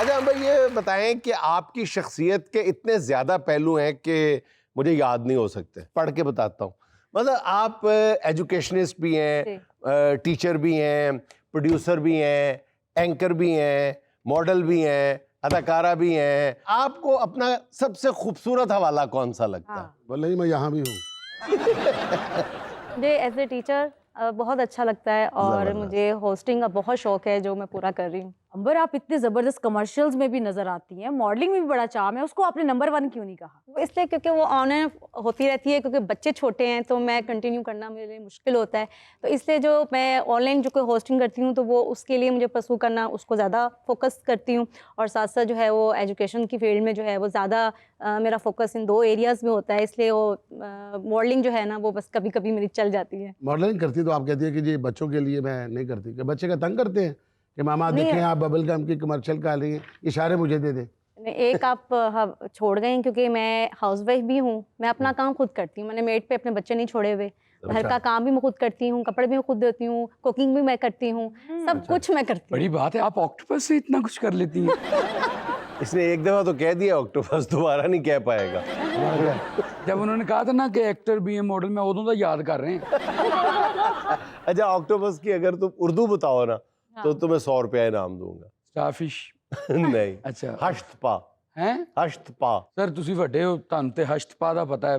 अच्छा अंबर, ये बताएं कि आपकी शख्सियत के इतने ज्यादा पहलू हैं कि मुझे याद नहीं हो सकते, पढ़ के बताता हूँ। मतलब आप एजुकेशनिस्ट भी हैं, टीचर भी हैं, प्रोड्यूसर भी हैं, एंकर भी हैं, मॉडल भी हैं, अदाकारा भी हैं। आपको अपना सबसे खूबसूरत हवाला कौन सा लगता है? बोले ही मैं यहाँ भी हूँ। मुझे एज ए टीचर बहुत अच्छा लगता है और मुझे होस्टिंग का बहुत शौक है जो मैं पूरा कर रही हूँ। अंबर, आप इतने जबरदस्त कमर्शियल्स में भी नजर आती हैं, मॉडलिंग में भी बड़ा चार्म है, उसको आपने नंबर 1 क्यों नहीं कहा? वो इसलिए क्योंकि वो ऑन एंड होती रहती है, क्योंकि बच्चे छोटे हैं तो मैं कंटिन्यू करना मेरे लिए मुश्किल होता है। तो इसलिए जो मैं ऑनलाइन जो कोई होस्टिंग करती हूँ तो वो उसके लिए मुझे परसू करना, उसको ज़्यादा फोकस करती हूँ। और साथ साथ जो है वो एजुकेशन की फील्ड में जो है वो ज़्यादा मेरा फोकस इन 2 एरियाज़ में होता है, इसलिए वो मॉडलिंग जो है ना वो बस कभी कभी मेरी चल जाती है। मॉडलिंग करती तो आप कहती है कि जी बच्चों के लिए मैं नहीं करती, कि बच्चे का तंग करते हैं कि मामा देखें आप बबल गम की कमर्शियल का रही हैं, इशारे मुझे दे दे। एक आप छोड़ गए हैं, क्योंकि मैं हाउसवाइफ भी हूँ, मैं अपना काम खुद करती हूँ, मैंने मेड पे अपने बच्चे नहीं छोड़े हुए। घर का काम भी मैं खुद करती हूँ, कपड़े भी मैं खुद धोती हूँ, कुकिंग भी मैं करती हूँ, सब कुछ मैं करती हूँ। बड़ी बात है, आप ऑक्टोपस से इतना कुछ कर लेती हैं। इसने एक दफा तो कह दिया ऑक्टोपस, दोबारा नहीं कह पाएगा। जब उन्होंने कहा था ना कि एक्टर भी है, मॉडल में, उਦੋਂ तो याद कर रहे हैं। अच्छा ऑक्टोपस की अगर तुम उर्दू बताओ ना तो तुम्हें 100 रुपया इनाम दूंगा। स्टारफिश नहीं, अच्छा, हश्तपा। हैं हश्तपा। सर ਤੁਸੀਂ ਵੱਡੇ ਹੋ, ਤੁਹਾਨੂੰ ਤੇ ਹਸ਼ਤਪਾ ਦਾ ਪਤਾ ਹੈ,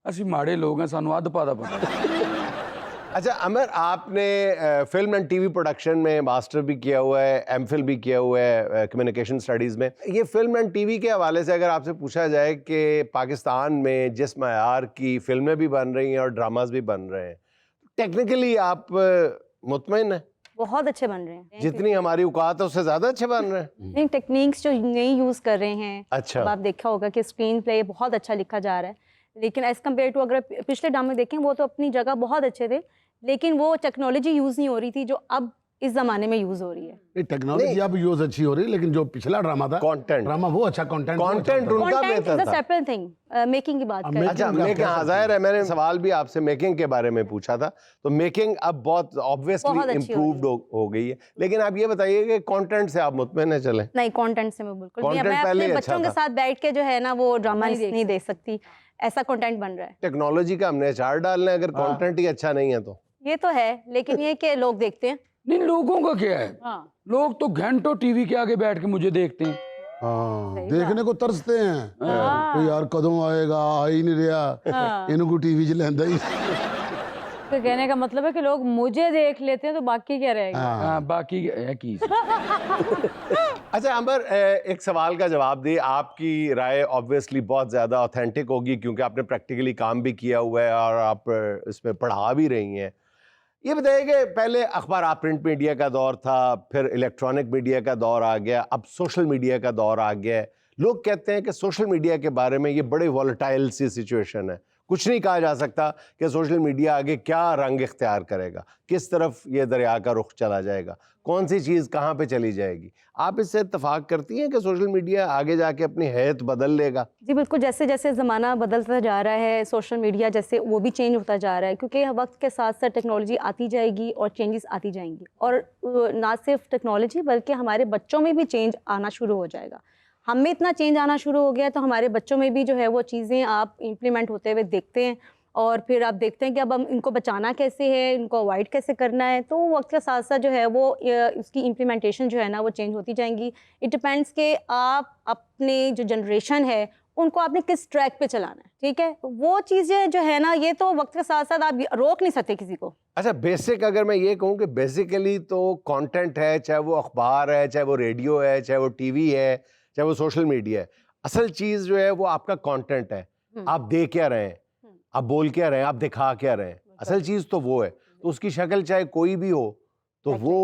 ਅਸੀਂ ਮਾੜੇ ਲੋਕ ਹਾਂ, ਸਾਨੂੰ ਅੱਧਪਾ ਦਾ ਪਤਾ ਹੈ। अच्छा अमर, आपने फिल्म एंड टीवी प्रोडक्शन में मास्टर भी किया हुआ है, एमफिल भी किया हुआ है कम्युनिकेशन स्टडीज़ में। ये फिल्म एंड टीवी के हवाले से अगर आपसे पूछा जाए कि पाकिस्तान में जिस मयार की फिल्में भी बन रही हैं और ड्रामाज भी बन रहे हैं, टेक्निकली आप मुतमईन हैं? बहुत अच्छे बन रहे हैं, जितनी हमारी औकात है उससे ज़्यादा अच्छे बन रहे हैं। नहीं, टेक्निक्स जो नई यूज़ कर रहे हैं। अच्छा। अब आप देखा होगा कि स्क्रीन प्ले बहुत अच्छा लिखा जा रहा है, लेकिन एज़ कम्पेयर टू अगर पिछले ड्रामे देखें वो तो अपनी जगह बहुत अच्छे थे, लेकिन वो टेक्नोलॉजी यूज़ नहीं हो रही थी जो अब इस ज़माने में यूज़ हो रही है। टेक्नोलॉजी अब यूज अच्छी हो रही है, लेकिन जो पिछला ड्रामा था, कंटेंट ड्रामा वो अच्छा कंटेंट उनका बेहतर था। सेपरेट थिंग, मेकिंग की बात करें। अच्छा मेकिंग, हाँ जाहिर है, मैंने सवाल भी आपसे मेकिंग के बारे में पूछा था, तो मेकिंग अब बहुत ऑब्वियसली इम्प्रूव्ड हो गई है। लेकिन आप ये बताइए कि कंटेंट से आप मुतमईन है? चले नहीं, कंटेंट से मैं बिल्कुल नहीं, Content मैं पहले अपने ही अच्छा बच्चों के था। साथ बैठ के जो है ना वो ड्रामा नहीं देख सकती, ऐसा कंटेंट बन रहा है। टेक्नोलॉजी का हमने अचार डालना है, अगर कंटेंट ही अच्छा नहीं है तो। ये तो है, लेकिन ये कि लोग देखते हैं। नहीं, लोगों का क्या है, हाँ। लोग तो घंटों टीवी के आगे बैठ के मुझे देखते हैं। हाँ, देखने को तरसते हैं कोई यार कदों आएगा, आ ही नहीं रहा, इनको टीवी च लेंदा ही। तो कहने का मतलब है कि लोग मुझे देख लेते हैं तो बाकी क्या रहेगा? हाँ, बाकी है की। अच्छा अंबर, एक सवाल का जवाब दी। आपकी राय ऑब्वियसली बहुत ज़्यादा ऑथेंटिक होगी क्योंकि आपने प्रैक्टिकली काम भी किया हुआ है और आप इसमें पढ़ा भी रही हैं। ये बताइए कि पहले अखबार प्रिंट मीडिया का दौर था, फिर इलेक्ट्रॉनिक मीडिया का दौर आ गया, अब सोशल मीडिया का दौर आ गया है। लोग कहते हैं कि सोशल मीडिया के बारे में ये बड़ी वॉलेटाइल सी सिचुएशन है, कुछ नहीं कहा जा सकता कि सोशल मीडिया आगे क्या रंग इख्तियार करेगा, किस तरफ ये दरिया का रुख चला जाएगा, कौन सी चीज़ कहाँ पे चली जाएगी। आप इससे इत्तेफाक करती हैं कि सोशल मीडिया आगे जाके अपनी हैत बदल लेगा? जी बिल्कुल, जैसे जैसे ज़माना बदलता जा रहा है, सोशल मीडिया जैसे वो भी चेंज होता जा रहा है, क्योंकि वक्त के साथ साथ टेक्नोलॉजी आती जाएगी और चेंजेस आती जाएंगी, और ना सिर्फ टेक्नोलॉजी बल्कि हमारे बच्चों में भी चेंज आना शुरू हो जाएगा। हम में इतना चेंज आना शुरू हो गया तो हमारे बच्चों में भी जो है वो चीज़ें आप इम्प्लीमेंट होते हुए देखते हैं, और फिर आप देखते हैं कि अब हम इनको बचाना कैसे है, इनको अवॉइड कैसे करना है। तो वक्त के साथ साथ जो है वो उसकी इम्प्लीमेंटेशन जो है ना वो चेंज होती जाएंगी। इट डिपेंड्स कि आप अपने जो जनरेशन है उनको आपने किस ट्रैक पे चलाना है, ठीक है। वो चीज़ें जो है ना ये तो वक्त के साथ साथ आप रोक नहीं सकते किसी को। अच्छा बेसिक अगर मैं ये कहूँ कि बेसिकली तो कंटेंट है, चाहे वो अखबार है, चाहे वो रेडियो है, चाहे वो टीवी है, चाहे वो सोशल मीडिया है, असल चीज़ जो है वो आपका कंटेंट है। आप दे क्या रहे हैं, आप बोल क्या रहे हैं, आप दिखा क्या रहे हैं, असल चीज़ तो वो है। तो उसकी शक्ल चाहे कोई भी हो तो वो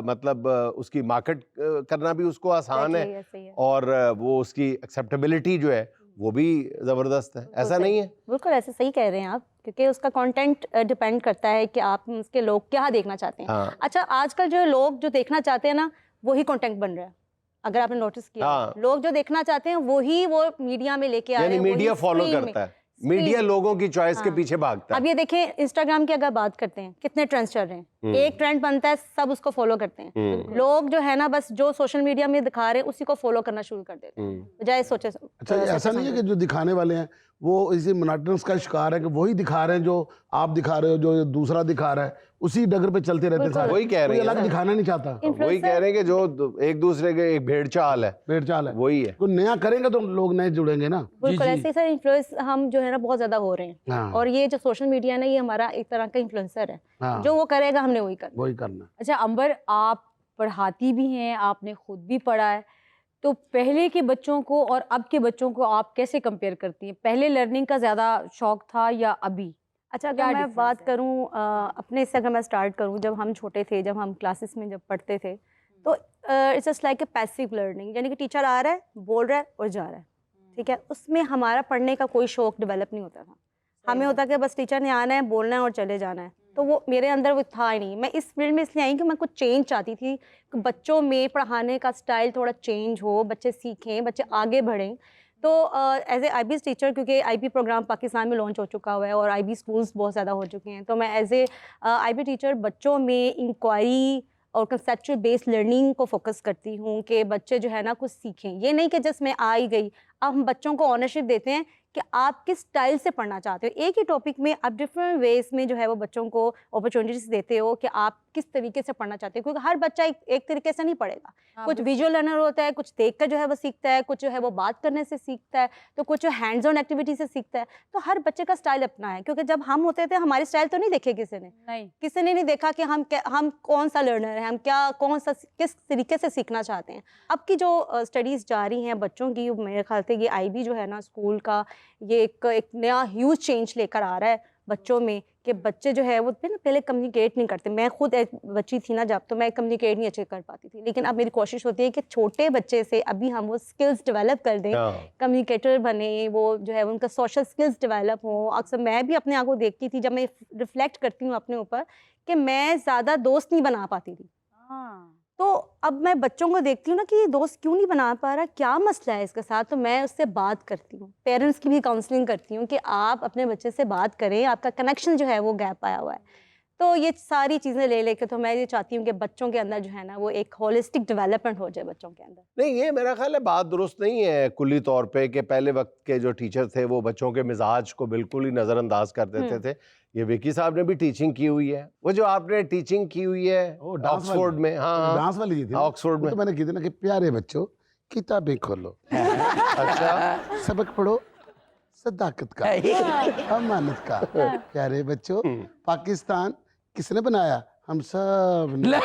मतलब उसकी मार्केट करना भी उसको आसान है, और वो उसकी एक्सेप्टेबिलिटी जो है वो भी ज़बरदस्त है। ऐसा नहीं है? बिल्कुल ऐसे सही कह रहे हैं आप, क्योंकि उसका कंटेंट डिपेंड करता है कि आप उसके लोग क्या देखना चाहते हैं। हाँ। अच्छा, आजकल जो लोग जो देखना चाहते हैं ना वही कंटेंट बन रहा है, अगर आपने नोटिस किया। हाँ। लोग जो देखना चाहते हैं वही वो मीडिया में लेके आ रहे हैं, यानी मीडिया वही फॉलो screen में। करता है। मीडिया लोगों की चॉइस के हाँ। पीछे भागता है। अब ये देखें, इंस्टाग्राम की अगर बात करते हैं, कितने ट्रेंड्स चल रहे हैं। एक ट्रेंड बनता है, सब उसको फॉलो करते हैं। लोग जो है ना, बस जो सोशल मीडिया में दिखा रहे हैं उसी को फॉलो करना शुरू कर देते हैं, बजाय सोचे। अच्छा, ये ऐसा नहीं है कि जो दिखाने वाले हैं वो इसी मोनोटोनस का शिकार है कि वही दिखा रहे हैं जो आप दिखा रहे हो, जो दूसरा दिखा रहा है, उसी डगर पे चलते रहते हैं सारे। वही कह रहे कोई हैं अलग ना। दिखाना नहीं चाहता। वही कह रहे हैं कि जो एक दूसरे के एक भेड़ चाल है, पेड़ चाल है, वही है। कोई नया करेंगे तो लोग नए जुड़ेंगे ना। बिल्कुल ऐसे सर, इन्फ्लुएंस हम जो है ना बहुत ज्यादा हो रहे हैं। हाँ। और ये जो सोशल मीडिया है ना, ये हमारा एक तरह का इन्फ्लुएंसर है। हाँ। जो वो करेगा हमने वही करना। वही करना। अच्छा अंबर, आप पढ़ाती भी हैं, आपने खुद भी पढ़ा है, तो पहले के बच्चों को और अब के बच्चों को आप कैसे कंपेयर करती हैं? पहले लर्निंग का ज़्यादा शौक था या अभी? अच्छा, क्या अगर मैं difference बात है? करूं अपने से, अगर मैं स्टार्ट करूं, जब हम छोटे थे, जब हम क्लासेस में जब पढ़ते थे, तो it's just like a passive learning, यानी कि टीचर आ रहा है, बोल रहा है और जा रहा है, ठीक है। उसमें हमारा पढ़ने का कोई शौक डेवलप नहीं होता था। हमें होता कि बस टीचर ने आना है, बोलना है और चले जाना है। तो वो मेरे अंदर वो था ही नहीं। मैं इस फील्ड में इसलिए आई कि मैं कुछ चेंज चाहती थी कि बच्चों में पढ़ाने का स्टाइल थोड़ा चेंज हो, बच्चे सीखें, बच्चे आगे बढ़ें। तो एज ए IB टीचर, क्योंकि IB प्रोग्राम पाकिस्तान में लॉन्च हो चुका हुआ है और IB स्कूल्स बहुत ज़्यादा हो चुके हैं, तो मैं एज ए IB टीचर बच्चों में इंक्वायरी और कंसेप्चुअल बेस्ड लर्निंग को फोकस करती हूँ कि बच्चे जो है ना कुछ सीखें। ये नहीं कि जस्ट मैं आ ही गई। अब हम बच्चों को ऑनरशिप देते हैं कि आप किस स्टाइल से पढ़ना चाहते हो। एक ही टॉपिक में आप डिफरेंट वेज में जो है वो बच्चों को अपॉर्चुनिटीज देते हो कि आप किस तरीके से पढ़ना चाहते हो, क्योंकि हर बच्चा एक तरीके से नहीं पढ़ेगा। कुछ विजुअल लर्नर होता है, कुछ देख कर जो है वो सीखता है, कुछ जो है वो बात करने से सीखता है, तो कुछ हैंड्स ऑन एक्टिविटी से सीखता है। तो हर बच्चे का स्टाइल अपना है, क्योंकि जब हम होते थे हमारे स्टाइल तो नहीं देखे किसी ने, नहीं। किसी ने नहीं देखा कि हम कौन सा लर्नर है, हम किस तरीके से सीखना चाहते हैं। अब की जो स्टडीज़ जारी हैं बच्चों की, मेरे ख्याल से ये IB जो है ना स्कूल का, ये एक नया ह्यूज चेंज लेकर आ रहा है बच्चों में, कि बच्चे जो है वो पहले कम्युनिकेट नहीं करते। मैं खुद एक बच्ची थी ना जब, तो मैं कम्युनिकेट नहीं अच्छे कर पाती थी, लेकिन अब मेरी कोशिश होती है कि छोटे बच्चे से अभी हम वो स्किल्स डेवलप कर दें, कम्युनिकेटर बने, वो जो है उनका सोशल स्किल्स डेवलप हो। अक्सर मैं भी अपने आप को देखती थी, जब मैं रिफ्लेक्ट करती हूँ अपने ऊपर, कि मैं ज़्यादा दोस्त नहीं बना पाती थी। तो अब मैं बच्चों को देखती हूँ ना कि ये दोस्त क्यों नहीं बना पा रहा, क्या मसला है इसके साथ, तो मैं उससे बात करती हूँ। पेरेंट्स की भी काउंसलिंग करती हूँ कि आप अपने बच्चे से बात करें, आपका कनेक्शन जो है वो गैप आया हुआ है। तो ये सारी चीज़ें ले लेकर तो मैं ये चाहती हूँ कि बच्चों के अंदर जो है ना वो एक होलिस्टिक डेवलपमेंट हो जाए बच्चों के अंदर। नहीं, ये मेरा ख्याल है बात दुरुस्त नहीं है कुल्ली तौर पे कि पहले वक्त के जो टीचर थे वो बच्चों के मिजाज को बिल्कुल ही नज़रअंदाज कर देते थे। ये विकी साहब ने भी टीचिंग की हुई है। वो जो आपने टीचिंग की हुई है ऑक्सफोर्ड में, हाँ डांस वाली थी ऑक्सफोर्ड में, तो मैंने की थी ना कि प्यारे बच्चों किताबें खोलो, अच्छा सबक पढ़ो सदाकत का, अमानत का। प्यारे बच्चों, पाकिस्तान किसने बनाया? हम सब ने।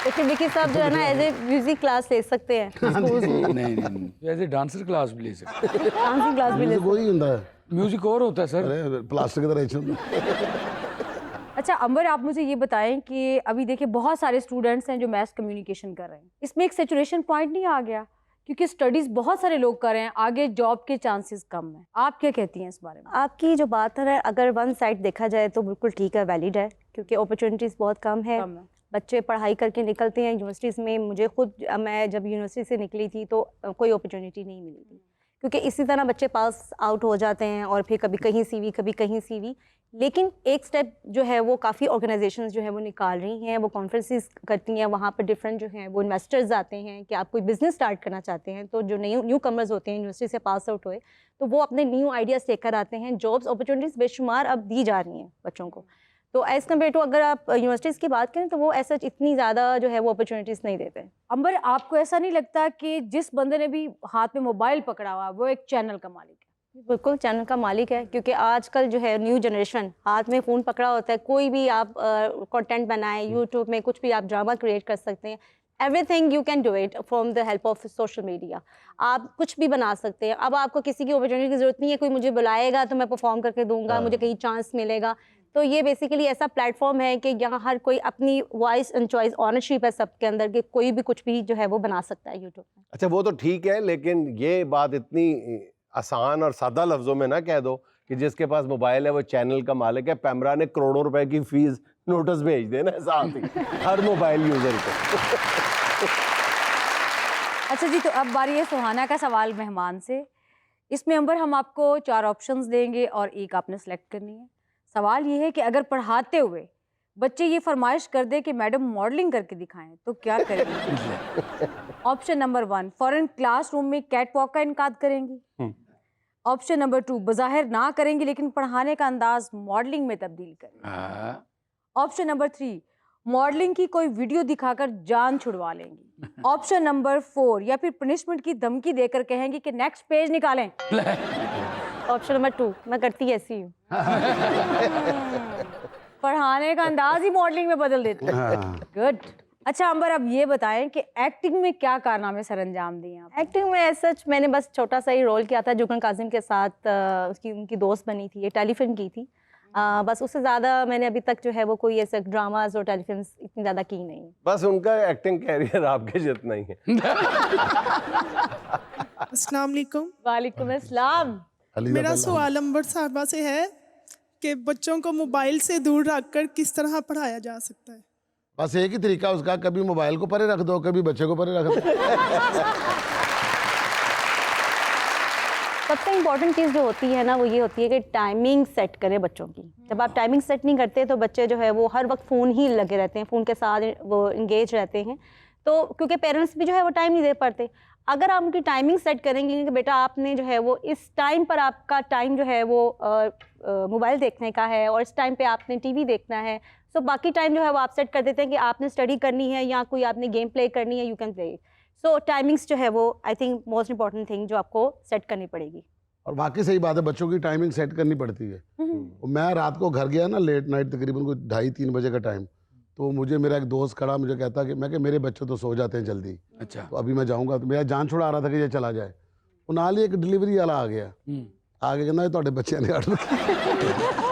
लेकिन विकी साहब जो है ना एज ए म्यूजिक क्लास ले सकते हैं, स्कूल्स में नहीं ऐसे डांसर क्लास भी ले सकते, डांसिंग क्लास भी ले म्यूजिक वही होता है, म्यूजिक और होता है सर। अरे प्लास्टिक की तरह ऐसे होता है। अच्छा अंबर, आप मुझे ये बताएं कि अभी देखिए बहुत सारे स्टूडेंट्स हैं जो मैस कम्युनिकेशन कर रहे हैं, इसमें एक सेचुरेशन पॉइंट नहीं आ गया? क्योंकि स्टडीज बहुत सारे लोग कर रहे हैं, आगे जॉब के चांसेस कम हैं। आप क्या कहती हैं इस बारे में? आपकी जो बात है, अगर वन साइड देखा जाए तो बिल्कुल ठीक है, वैलिड है, क्योंकि अपॉर्चुनिटीज़ बहुत कम है। बच्चे पढ़ाई करके निकलते हैं यूनिवर्सिटीज़ में। मुझे खुद, मैं जब यूनिवर्सिटी से निकली थी तो कोई अपॉर्चुनिटी नहीं मिली थी, क्योंकि इसी तरह बच्चे पास आउट हो जाते हैं और फिर कभी कहीं CV, कभी कहीं CV। लेकिन एक स्टेप जो है वो काफ़ी ऑर्गेनाइजेशंस जो है वो निकाल रही हैं, वो कॉन्फ्रेंसेस करती हैं, वहाँ पर डिफरेंट जो हैं वो इन्वेस्टर्स आते हैं कि आप कोई बिज़नेस स्टार्ट करना चाहते हैं, तो जो न्यू कमर्स होते हैं यूनिवर्सिटी से पास आउट हुए, तो वो अपने न्यू आइडियाज़ लेकर आते हैं। जॉब्स अपॉर्चुनिटीज़ बेशुमार अब दी जा रही हैं बच्चों को। तो एज़ कम्पेयर टू अगर आप यूनिवर्सिटीज़ की बात करें तो वो ऐसा इतनी ज़्यादा जो है वो अपॉर्चुनिटीज़ नहीं देते। अंबर, आपको ऐसा नहीं लगता कि जिस बंदे ने भी हाथ में मोबाइल पकड़ा हुआ वो एक चैनल का मालिक है? बिल्कुल चैनल का मालिक है, क्योंकि आजकल जो है न्यू जनरेशन हाथ में फ़ोन पकड़ा होता है। कोई भी आप कंटेंट बनाएं, यूट्यूब में कुछ भी आप ड्रामा क्रिएट कर सकते हैं। Everything you can do it from the help of social media. आप कुछ भी बना सकते हैं। अब आपको किसी की अपॉर्चुनिटी की ज़रूरत नहीं है, कोई मुझे बुलाएगा तो मैं परफॉर्म करके दूंगा, मुझे कहीं चांस मिलेगा। तो ये बेसिकली ऐसा प्लेटफॉर्म है कि यहाँ हर कोई अपनी वॉइस एंड चॉइस ऑनरशिप है सबके अंदर, कि कोई भी कुछ भी जो है वो बना सकता है यूट्यूब में। अच्छा वो तो ठीक है, लेकिन ये बात इतनी आसान और सादा लफ्जों में ना कह दो कि जिसके पास मोबाइल है वो चैनल का मालिक है। पैमरा ने करोड़ों रुपए की फीस नोटिस भेज देना साथ ही हर मोबाइल यूजर को। अच्छा जी, तो अब बारी है सुहाना का सवाल मेहमान से। इसमें अंबर हम आपको 4 ऑप्शंस देंगे और एक आपने सेलेक्ट करनी है। सवाल ये है कि अगर पढ़ाते हुए बच्चे ये फरमाइश कर दे कि मैडम मॉडलिंग करके दिखाएं तो क्या करेंगे? ऑप्शन नंबर 1, फौरन क्लासरूम में कैट वॉक का इनकाद करेंगी। ऑप्शन नंबर 2, बज़ाहिर ना करेंगी लेकिन पढ़ाने का अंदाज मॉडलिंग में तब्दील करेंगी। ऑप्शन नंबर 3, मॉडलिंग की कोई वीडियो दिखाकर जान छुड़वा लेंगी। ऑप्शन नंबर 4, या फिर पनिशमेंट की धमकी देकर कहेंगी कि नेक्स्ट पेज निकालें। ऑप्शन नंबर 2, मैं करती ऐसी हूँ। पढ़ाने का अंदाज ही मॉडलिंग में बदल देती है। हाँ। गुड। अच्छा अंबर, अब ये बताएं कि एक्टिंग में क्या कारनामे सर अंजाम दिए आप? एक्टिंग में सच मैंने बस छोटा सा ही रोल किया था, जुगन काजिम के साथ उनकी दोस्त बनी थी, ये टेलीफिल्म की थी। बस उससे ज़्यादा मैंने अभी तक जो है वो कोई ऐसे ड्रामाज और टेलीफिल्म इतनी ज़्यादा की नहीं। बस उनका एक्टिंग कैरियर आपके जितना ही है। अस्सलाम वालेकुम। वालेकुम अस्सलाम। मेरा सवाल अंबर साहबा से है कि बच्चों को मोबाइल से दूर रखकर किस तरह पढ़ाया जा सकता है? बस एक ही तरीका उसका, कभी मोबाइल को परे रख दो, कभी बच्चे को परे रख दो। सबसे इम्पोर्टेंट चीज़ जो होती है ना वो ये होती है कि टाइमिंग सेट करें बच्चों की। जब आप टाइमिंग सेट नहीं करते तो बच्चे जो है वो हर वक्त फ़ोन ही लगे रहते हैं, फ़ोन के साथ वो इंगेज रहते हैं। तो क्योंकि पेरेंट्स भी जो है वो टाइम नहीं दे पाते। अगर आप उनकी टाइमिंग सेट करेंगे कि बेटा आपने जो है वो इस टाइम पर आपका टाइम जो है वो मोबाइल देखने का है और इस टाइम पे आपने टीवी देखना है, सो बाकी टाइम जो है वो आप सेट कर देते हैं कि आपने स्टडी करनी है या कोई आपने गेम प्ले करनी है, you can play. So timings जो है वो I think most important thing जो आपको सेट करनी पड़ेगी। और बाकी सही बात है, बच्चों की टाइमिंग सेट करनी पड़ती है। मैं रात को घर गया ना लेट नाइट, तकरीबन कोई 2:30-3 बजे का टाइम, तो मुझे मेरा एक दोस्त खड़ा मुझे कहता कि मैं कि मेरे बच्चे तो सो जाते हैं जल्दी, अच्छा। तो अभी मैं जाऊंगा, तो मेरा जान छुड़ा रहा था कि ये चला जाए। वो नाल ही एक डिलीवरी वाला आ गया, आगे कहना ये ਤੁਹਾਡੇ ਬੱਚਿਆਂ ਨੇ आर्डर किया।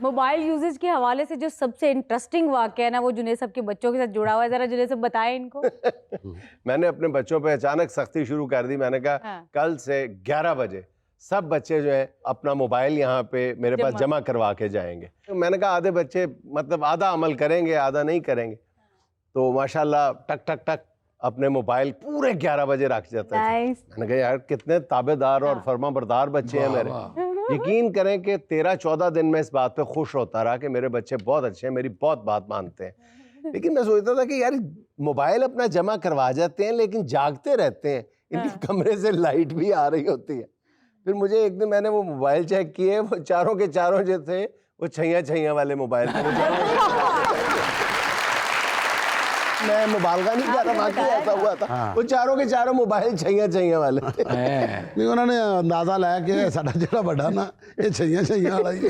मोबाइल यूजेज के हवाले से जो सबसे इंटरेस्टिंग वाक़या है ना वो जुनेद साहब के बच्चों के साथ जुड़ा हुआ है, जरा जुनेद साहब बताएं इनको। मैंने अपने बच्चों पे अचानक सख्ती शुरू कर दी। मैंने कहा हाँ। कल से 11 बजे सब बच्चे जो है अपना मोबाइल यहाँ पे मेरे पास जमा करवा के जाएंगे। तो मैंने कहा आधे बच्चे मतलब आधा अमल करेंगे आधा नहीं करेंगे, तो माशाल्लाह टक टक टक अपने मोबाइल पूरे 11 बजे रख जाते थे। मैंने कहा यार कितने ताबेदार और फर्माबरदार बच्चे हैं मेरे। यकीन करें कि 13-14 दिन में इस बात पे खुश होता रहा कि मेरे बच्चे बहुत अच्छे हैं, मेरी बहुत बात मानते हैं। लेकिन मैं सोचता था कि यार मोबाइल अपना जमा करवा जाते हैं लेकिन जागते रहते हैं, इनके कमरे से लाइट भी आ रही होती है। फिर मुझे एक दिन मैंने वो मोबाइल चेक किए, वो चारों के चारों जो थे वो छैया वाले मोबाइल थे। मैं मुबालगा नहीं कर रहा था, ऐसा हुआ था। वो चारों के चारों मोबाइल छैया वाले थे। नहीं उन्होंने अंदाजा लाया कि साडा जेड़ा बड़ा ना ये छैया वाला ही है।